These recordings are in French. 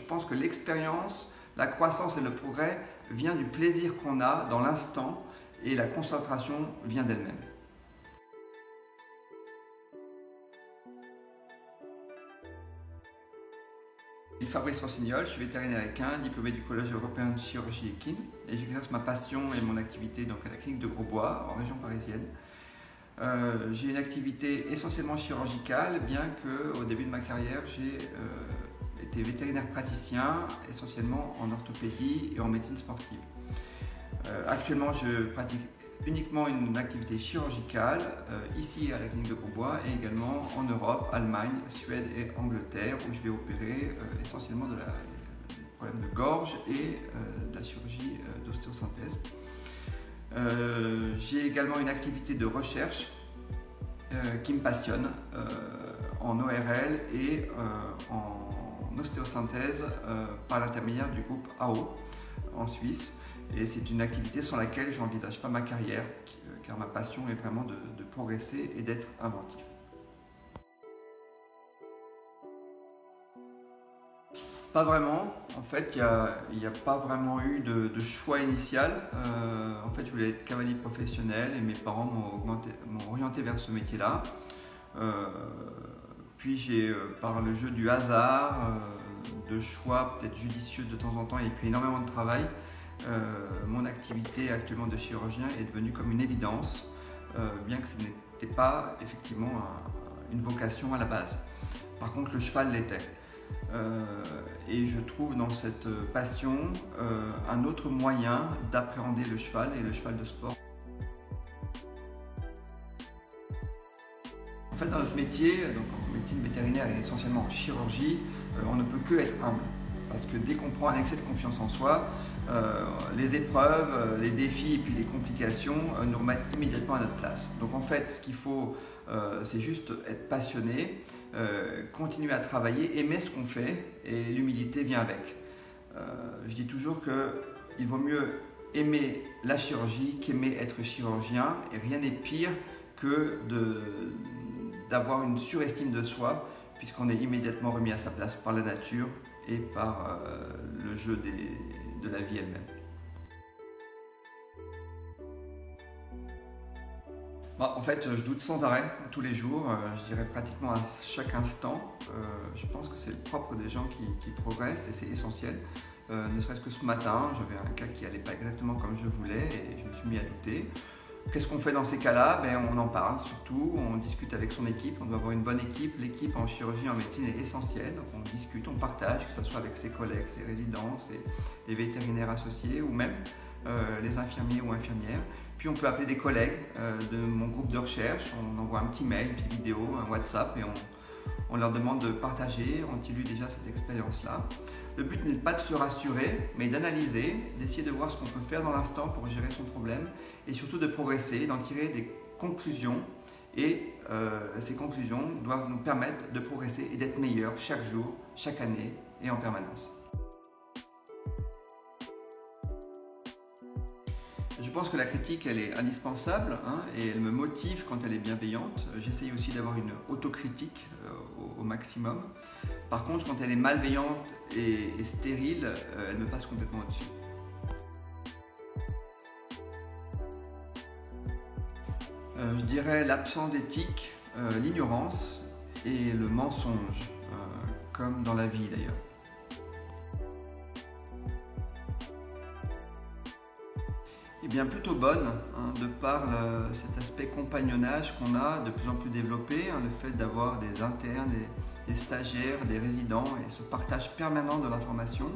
pense que l'expérience, la croissance et le progrès vient du plaisir qu'on a dans l'instant et la concentration vient d'elle-même. Fabrice Rossignol, je suis vétérinaire équin, diplômé du Collège européen de chirurgie équine et j'exerce ma passion et mon activité donc, à la clinique de Grosbois en région parisienne. J'ai une activité essentiellement chirurgicale, bien qu'au début de ma carrière, j'ai été vétérinaire praticien, essentiellement en orthopédie et en médecine sportive. Actuellement, je pratique uniquement une activité chirurgicale ici à la clinique de Grosbois et également en Europe, Allemagne, Suède et Angleterre où je vais opérer essentiellement des problèmes de gorge et de la chirurgie d'ostéosynthèse. J'ai également une activité de recherche qui me passionne en ORL et en ostéosynthèse par l'intermédiaire du groupe AO en Suisse. Et c'est une activité sans laquelle je n'envisage pas ma carrière, car ma passion est vraiment de progresser et d'être inventif. Pas vraiment. En fait, il n'y a pas vraiment eu de choix initial. En fait, je voulais être cavalier professionnel et mes parents m'ont orienté vers ce métier-là. Puis j'ai, par le jeu du hasard, de choix peut-être judicieux de temps en temps et puis énormément de travail, mon activité actuellement de chirurgien est devenue comme une évidence, bien que ce n'était pas effectivement une vocation à la base. Par contre, le cheval l'était. Et je trouve dans cette passion un autre moyen d'appréhender le cheval et le cheval de sport. En fait, dans notre métier, donc en médecine vétérinaire et essentiellement en chirurgie, on ne peut que être humble. Parce que dès qu'on prend un excès de confiance en soi, les épreuves, les défis et puis les complications nous remettent immédiatement à notre place. Donc en fait, ce qu'il faut, c'est juste être passionné, continuer à travailler, aimer ce qu'on fait et l'humilité vient avec. Je dis toujours qu'il vaut mieux aimer la chirurgie qu'aimer être chirurgien et rien n'est pire que d'avoir une surestime de soi puisqu'on est immédiatement remis à sa place par la nature et par le jeu de la vie elle-même. En fait, je doute sans arrêt, tous les jours, je dirais pratiquement à chaque instant. Je pense que c'est le propre des gens qui progressent et c'est essentiel. Ne serait-ce que ce matin, j'avais un cas qui n'allait pas exactement comme je voulais et je me suis mis à douter. Qu'est-ce qu'on fait dans ces cas-là? On en parle surtout, on discute avec son équipe, on doit avoir une bonne équipe. L'équipe en chirurgie, en médecine est essentielle, donc on discute, on partage, que ce soit avec ses collègues, ses résidents, les vétérinaires associés ou même les infirmiers ou infirmières. Puis on peut appeler des collègues de mon groupe de recherche, on envoie un petit mail, une petite vidéo, un WhatsApp et on leur demande de partager, ont-ils eu déjà cette expérience-là. Le but n'est pas de se rassurer, mais d'analyser, d'essayer de voir ce qu'on peut faire dans l'instant pour gérer son problème et surtout de progresser, d'en tirer des conclusions. Et ces conclusions doivent nous permettre de progresser et d'être meilleurs chaque jour, chaque année et en permanence. Je pense que la critique, elle est indispensable et elle me motive quand elle est bienveillante. J'essaye aussi d'avoir une autocritique au maximum. Par contre, quand elle est malveillante et stérile, elle me passe complètement au-dessus. Je dirais l'absence d'éthique, l'ignorance et le mensonge, comme dans la vie d'ailleurs. Eh bien plutôt bonne, de par cet aspect compagnonnage qu'on a de plus en plus développé, le fait d'avoir des internes, des stagiaires, des résidents et ce partage permanent de l'information.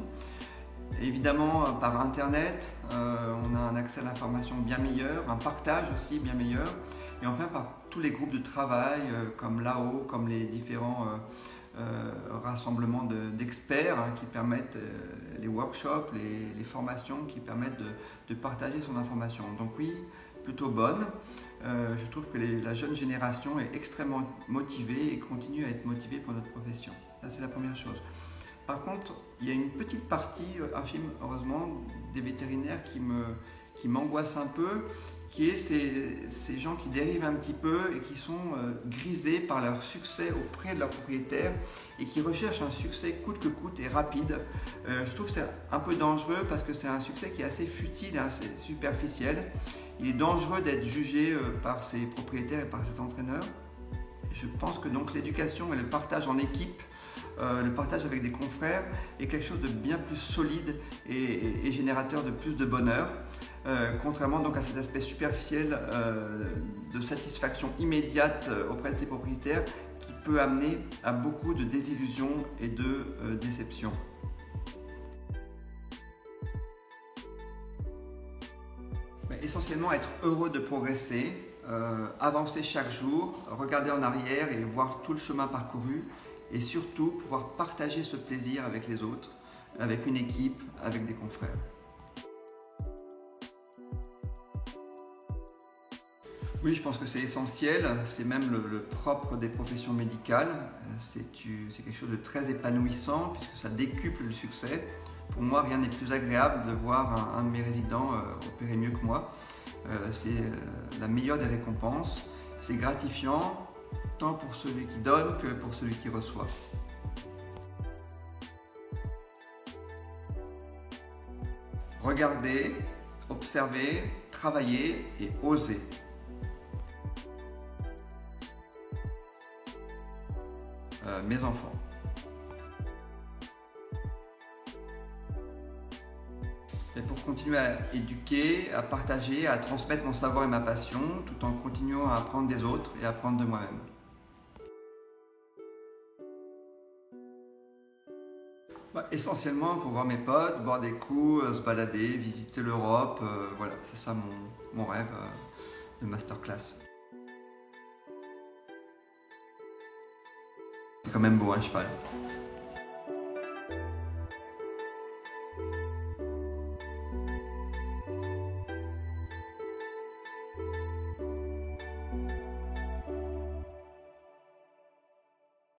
Évidemment par internet, on a un accès à l'information bien meilleur, un partage aussi bien meilleur et enfin par tous les groupes de travail comme l'AO, comme les différents rassemblements d'experts qui permettent les workshops, les formations qui permettent de partager son information. Donc oui, plutôt bonne. Je trouve que la jeune génération est extrêmement motivée et continue à être motivée pour notre profession. Ça, c'est la première chose. Par contre, il y a une petite partie infime, heureusement, des vétérinaires qui qui m'angoisse un peu, qui est ces gens qui dérivent un petit peu et qui sont grisés par leur succès auprès de leurs propriétaires et qui recherchent un succès coûte que coûte et rapide. Je trouve que c'est un peu dangereux parce que c'est un succès qui est assez futile, assez superficiel. Il est dangereux d'être jugé par ses propriétaires et par ses entraîneurs. Je pense que donc l'éducation et le partage en équipe, le partage avec des confrères est quelque chose de bien plus solide et générateur de plus de bonheur, contrairement donc à cet aspect superficiel de satisfaction immédiate auprès de ses propriétaires qui peut amener à beaucoup de désillusions et de déceptions. Essentiellement être heureux de progresser, avancer chaque jour, regarder en arrière et voir tout le chemin parcouru et surtout pouvoir partager ce plaisir avec les autres, avec une équipe, avec des confrères. Oui, je pense que c'est essentiel, c'est même le propre des professions médicales. C'est quelque chose de très épanouissant puisque ça décuple le succès. Pour moi, rien n'est plus agréable de voir un de mes résidents opérer mieux que moi. C'est la meilleure des récompenses. C'est gratifiant tant pour celui qui donne que pour celui qui reçoit. Regardez, observez, travaillez et osez. Mes enfants. Et pour continuer à éduquer, à partager, à transmettre mon savoir et ma passion, tout en continuant à apprendre des autres et à apprendre de moi-même. Essentiellement pour voir mes potes, boire des coups, se balader, visiter l'Europe, voilà, c'est ça mon rêve de masterclass. C'est quand même beau un cheval.